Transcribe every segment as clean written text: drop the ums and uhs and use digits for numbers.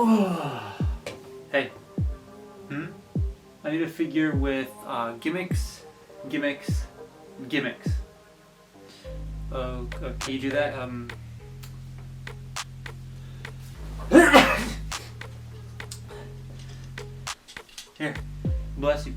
Hey. I need a figure with gimmicks. Can you do that? Here. Bless you.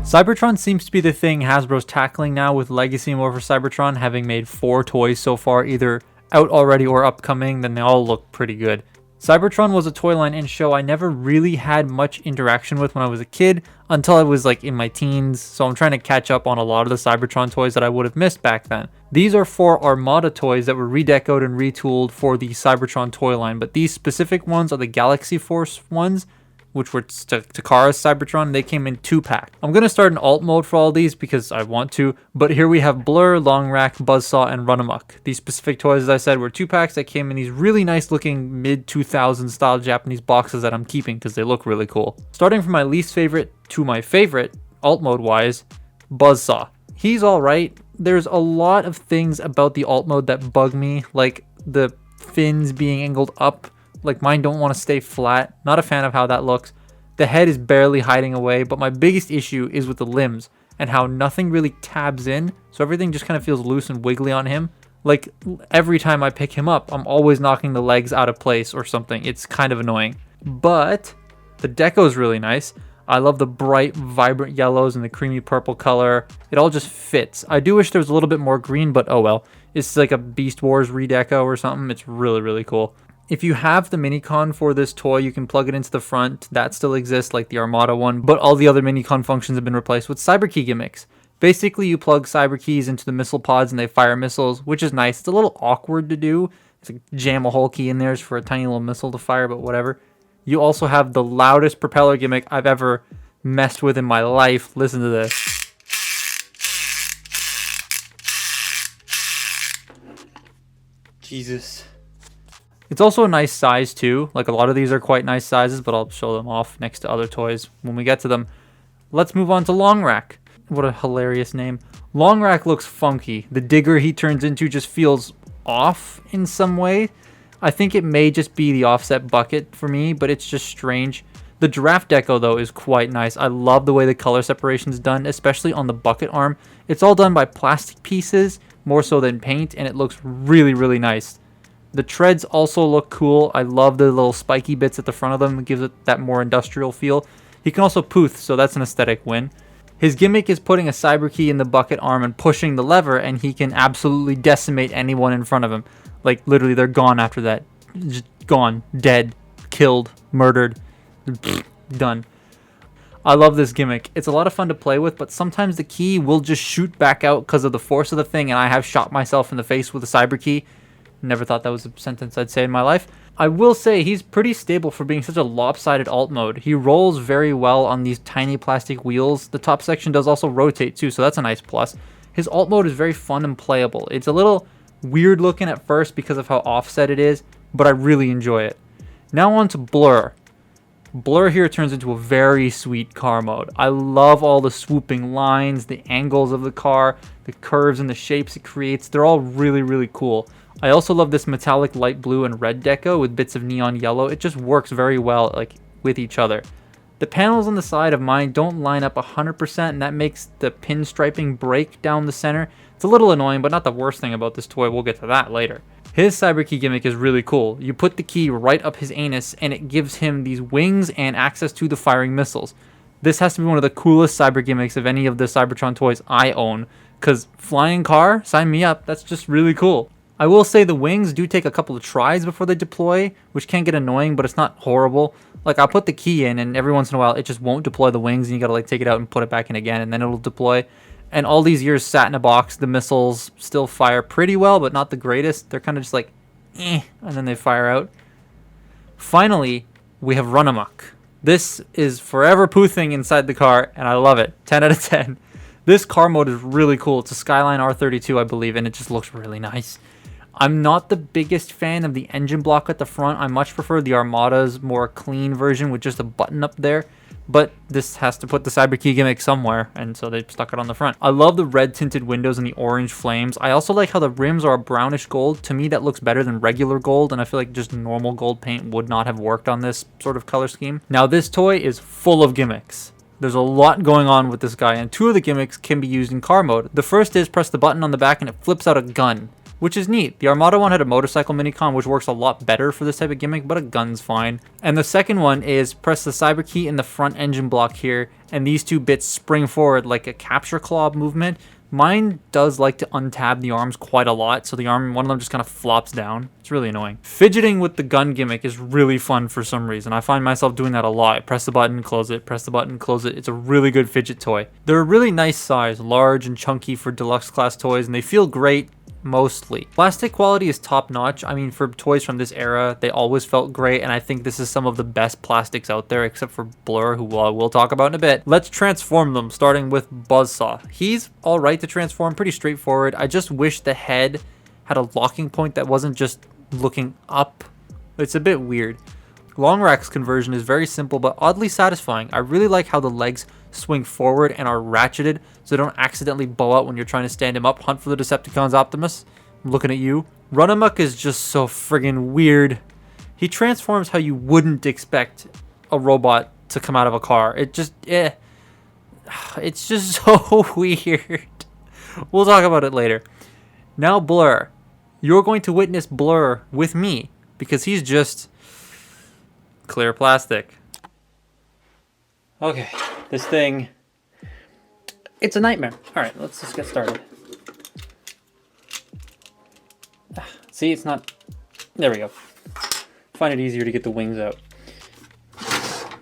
Cybertron seems to be the thing Hasbro's tackling now, with Legacy More for Cybertron having made 4 toys so far, either out already or upcoming. Then they all look pretty good. Cybertron was a toy line and show I never really had much interaction with when I was a kid, until I was like in my teens, so I'm trying to catch up on a lot of the Cybertron toys that I would have missed back then. These are 4 Armada toys that were redecoed and retooled for the Cybertron toy line, but these specific ones are the Galaxy Force ones, which were Takara's Cybertron. They came in 2-pack. I'm going to start in alt mode for all these because I want to, but here we have Blurr, Longrack, Buzzsaw, and Runamuck. These specific toys, as I said, were 2-packs that came in these really nice looking mid-2000s style Japanese boxes that I'm keeping because they look really cool. Starting from my least favorite to my favorite, alt mode wise, Buzzsaw. He's alright. There's a lot of things about the alt mode that bug me, like the fins being angled up. Like mine don't want to stay flat. Not a fan of how that looks. The head is barely hiding away, but my biggest issue is with the limbs and how nothing really tabs in, so everything just kind of feels loose and wiggly on him. Like every time I pick him up, I'm always knocking the legs out of place or something. It's kind of annoying. But the deco is really nice. I love the bright, vibrant yellows and the creamy purple color. It all just fits. I do wish there was a little bit more green, but oh well. It's like a Beast Wars redeco or something. It's really, really cool. If you have the Minicon for this toy, you can plug it into the front. That still exists, like the Armada one, but all the other Minicon functions have been replaced with Cyberkey gimmicks. Basically, you plug Cyberkeys into the missile pods and they fire missiles, which is nice. It's a little awkward to do. It's like jam a whole key in there for a tiny little missile to fire, but whatever. You also have the loudest propeller gimmick I've ever messed with in my life. Listen to this. Jesus. It's also a nice size too. Like a lot of these are quite nice sizes, but I'll show them off next to other toys when we get to them. Let's move on to Longrack. What a hilarious name. Longrack looks funky. The digger he turns into just feels off in some way. I think it may just be the offset bucket for me, but it's just strange. The giraffe deco though is quite nice. I love the way the color separation is done, especially on the bucket arm. It's all done by plastic pieces more so than paint, and it looks really, really nice. The treads also look cool. I love the little spiky bits at the front of them. It gives it that more industrial feel. He can also poof, so that's an aesthetic win. His gimmick is putting a Cyberkey in the bucket arm and pushing the lever, and he can absolutely decimate anyone in front of him. Like, literally, they're gone after that. Just gone. Dead. Killed. Murdered. Done. I love this gimmick. It's a lot of fun to play with, but sometimes the key will just shoot back out because of the force of the thing, and I have shot myself in the face with a Cyberkey. Never thought that was a sentence I'd say in my life. I will say he's pretty stable for being such a lopsided alt mode. He rolls very well on these tiny plastic wheels. The top section does also rotate too, so that's a nice plus. His alt mode is very fun and playable. It's a little weird looking at first because of how offset it is, but I really enjoy it. Now on to Blurr. Blurr here turns into a very sweet car mode. I love all the swooping lines, the angles of the car, the curves and the shapes it creates. They're all really, really cool. I also love this metallic light blue and red deco with bits of neon yellow. It just works very well like with each other. The panels on the side of mine don't line up 100%, and that makes the pinstriping break down the center. It's a little annoying, but not the worst thing about this toy. We'll get to that later. His Cyberkey gimmick is really cool. You put the key right up his anus, and it gives him these wings and access to the firing missiles. This has to be one of the coolest cyber gimmicks of any of the Cybertron toys I own, because flying car, sign me up, that's just really cool. I will say the wings do take a couple of tries before they deploy, which can get annoying, but it's not horrible. Like, I'll put the key in, and every once in a while, it just won't deploy the wings, and you gotta, like, take it out and put it back in again, and then it'll deploy. And all these years sat in a box, the missiles still fire pretty well, but not the greatest. They're kind of just like, and then they fire out. Finally, we have Runamuck. This is forever poothing inside the car, and I love it. 10 out of 10. This car mode is really cool. It's a Skyline R32, I believe, and it just looks really nice. I'm not the biggest fan of the engine block at the front. I much prefer the Armada's more clean version with just a button up there. But this has to put the CyberKey gimmick somewhere, and so they stuck it on the front. I love the red tinted windows and the orange flames. I also like how the rims are a brownish gold. To me, that looks better than regular gold, and I feel like just normal gold paint would not have worked on this sort of color scheme. Now, this toy is full of gimmicks. There's a lot going on with this guy, and 2 of the gimmicks can be used in car mode. The first is press the button on the back and it flips out a gun, which is neat. The Armada one had a motorcycle minicon, which works a lot better for this type of gimmick, but a gun's fine. And the second one is press the cyber key in the front engine block here, and these 2 bits spring forward like a capture claw movement. Mine does like to untab the arms quite a lot, so the arm, one of them just kind of flops down. It's really annoying. Fidgeting with the gun gimmick is really fun for some reason. I find myself doing that a lot. Press the button, close it, press the button, close it. It's a really good fidget toy. They're a really nice size, large and chunky for deluxe class toys, and they feel great. Mostly. Plastic quality is top notch. I mean, for toys from this era, they always felt great, and I think this is some of the best plastics out there, except for Blurr, who we'll talk about in a bit. Let's transform them, starting with Buzzsaw. He's alright to transform, pretty straightforward. I just wish the head had a locking point that wasn't just looking up. It's a bit weird. Longrack's conversion is very simple but oddly satisfying. I really like how the legs swing forward and are ratcheted so they don't accidentally bow out when you're trying to stand him up. Hunt for the Decepticons, Optimus. I'm looking at you. Runamuck is just so friggin' weird. He transforms how you wouldn't expect a robot to come out of a car. It's just so weird. We'll talk about it later. Now Blurr. You're going to witness Blurr with me because he's just clear plastic. Okay, this thing, it's a nightmare. All right, let's just get started. See, it's not, there we go. Find it easier to get the wings out.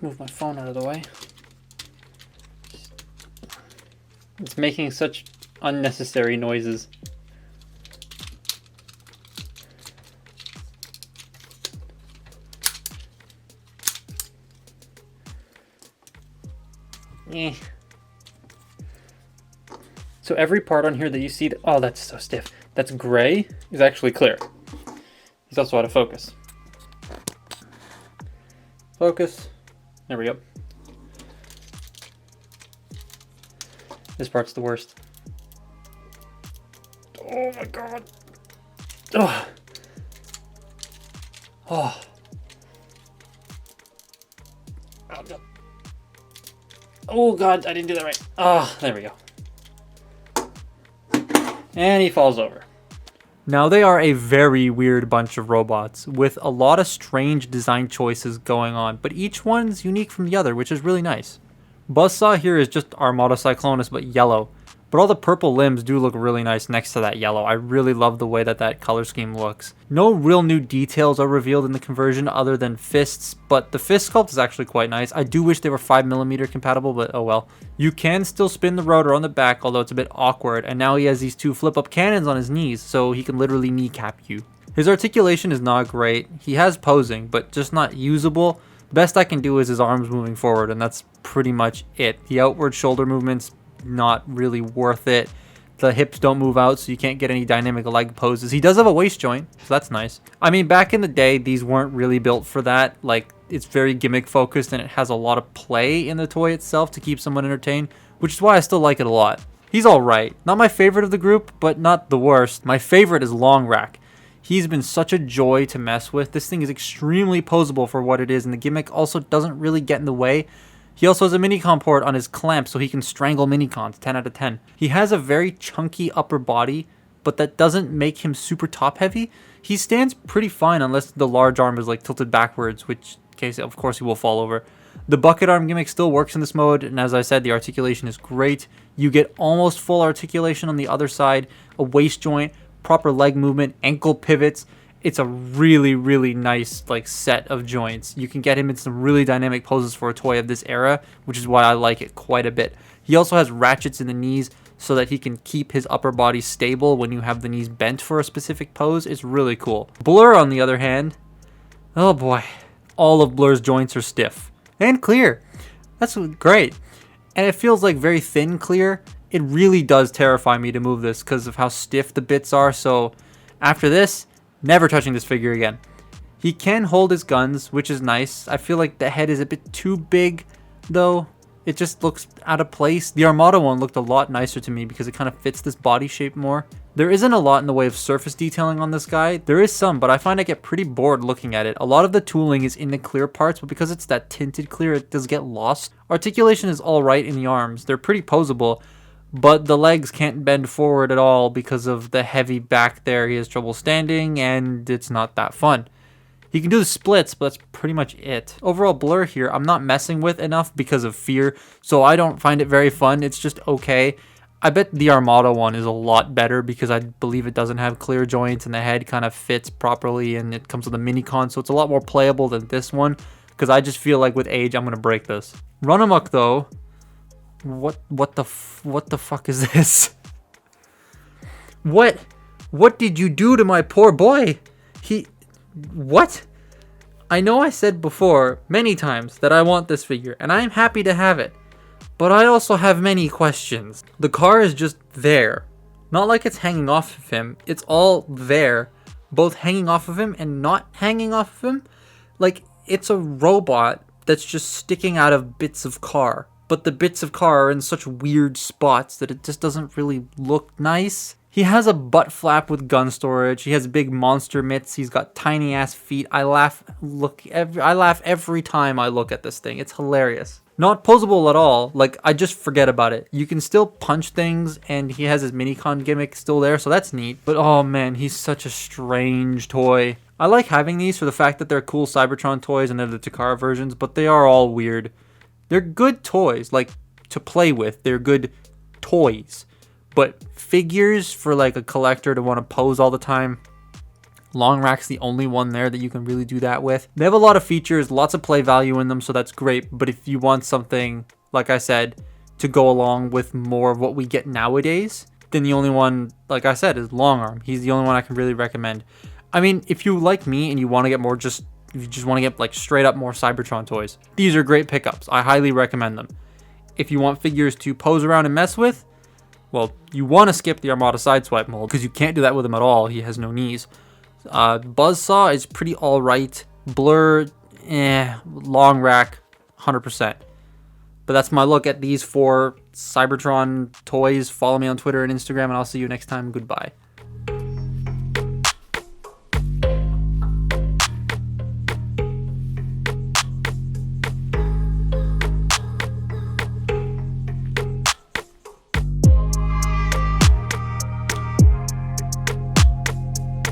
Move my phone out of the way. It's making such unnecessary noises. So every part on here that you see, oh, that's so stiff. That's gray is actually clear. He's also out of focus. Focus. There we go. This part's the worst. Oh my god. Oh. Oh. Oh god. Oh god, I didn't do that right. Ah, there we go. And he falls over. Now they are a very weird bunch of robots with a lot of strange design choices going on, but each one's unique from the other, which is really nice. Buzzsaw here is just Armada Cyclonus but yellow, but all the purple limbs do look really nice next to that yellow. I really love the way that color scheme looks. No real new details are revealed in the conversion other than fists, but the fist sculpt is actually quite nice. I do wish they were 5mm compatible, but oh well. You can still spin the rotor on the back, although it's a bit awkward, and now he has these 2 flip-up cannons on his knees, so he can literally kneecap you. His articulation is not great. He has posing, but just not usable. Best I can do is his arms moving forward, and that's pretty much it. The outward shoulder movements, not really worth it. The hips don't move out, so you can't get any dynamic leg poses. He does have a waist joint, so that's nice. I mean, back in the day, these weren't really built for that. Like, it's very gimmick focused, and it has a lot of play in the toy itself to keep someone entertained, which is why I still like it a lot. He's alright. Not my favorite of the group, but not the worst. My favorite is Longrack. He's been such a joy to mess with. This thing is extremely posable for what it is, and the gimmick also doesn't really get in the way. He also has a minicon port on his clamp so he can strangle minicons, 10 out of 10. He has a very chunky upper body, but that doesn't make him super top heavy. He stands pretty fine unless the large arm is like tilted backwards, which case of course he will fall over. The bucket arm gimmick still works in this mode, and as I said, the articulation is great. You get almost full articulation on the other side, a waist joint, proper leg movement, ankle pivots. It's a really, really nice set of joints. You can get him in some really dynamic poses for a toy of this era, which is why I like it quite a bit. He also has ratchets in the knees so that he can keep his upper body stable when you have the knees bent for a specific pose. It's really cool. Blurr, on the other hand, oh boy, all of Blurr's joints are stiff and clear. That's great. And it feels like very thin clear. it really does terrify me to move this because of how stiff the bits are. So after this, never touching this figure again. He can hold his guns, which is nice. I feel like the head is a bit too big, though. It just looks out of place. The Armada one looked a lot nicer to me because it kind of fits this body shape more. There isn't a lot in the way of surface detailing on this guy. There is some, but I find I get pretty bored looking at it. A lot of the tooling is in the clear parts, but because it's that tinted clear, it does get lost. Articulation is alright in the arms. They're pretty posable, but the legs can't bend forward at all because of the heavy back there. He has trouble standing, and it's not that fun. He can do the splits, but that's pretty much it. Overall, Blurr here, I'm not messing with enough because of fear, so I don't find it very fun. It's just okay. I bet the Armada one is a lot better because I believe it doesn't have clear joints and the head kind of fits properly and it comes with a mini-con, so it's a lot more playable than this one because I just feel like with age, I'm going to break this. Runamuck, though, what the fuck is this? What did you do to my poor boy? What? I know I said before many times that I want this figure, and I am happy to have it. But I also have many questions. The car is just there. Not like it's hanging off of him. It's all there. Both hanging off of him and not hanging off of him. Like, it's a robot that's just sticking out of bits of car. But the bits of car are in such weird spots that it just doesn't really look nice. He has a butt flap with gun storage. He has big monster mitts. He's got tiny ass feet. I laugh every time I look at this thing. It's hilarious. Not posable at all. Like, I just forget about it. You can still punch things, and he has his mini-con gimmick still there, so that's neat. But oh man, he's such a strange toy. I like having these for the fact that they're cool Cybertron toys and they're the Takara versions, but they are all weird. They're good toys, like, to play with. They're good toys. But figures for like a collector to want to pose all the time, Longrack's the only one there that you can really do that with. They have a lot of features, lots of play value in them, so that's great. But if you want something, like I said, to go along with more of what we get nowadays, then the only one, like I said, is Longarm. He's the only one I can really recommend. I mean, if you like me and you want to get more if you just want to get like straight up more Cybertron toys, these are great pickups. I highly recommend them. If you want figures to pose around and mess with, well, you want to skip the Armada Sideswipe mold because you can't do that with him at all. He has no knees. Buzzsaw is pretty alright. Blurr, Longrack, 100%. But that's my look at these 4 Cybertron toys. Follow me on Twitter and Instagram, and I'll see you next time. Goodbye.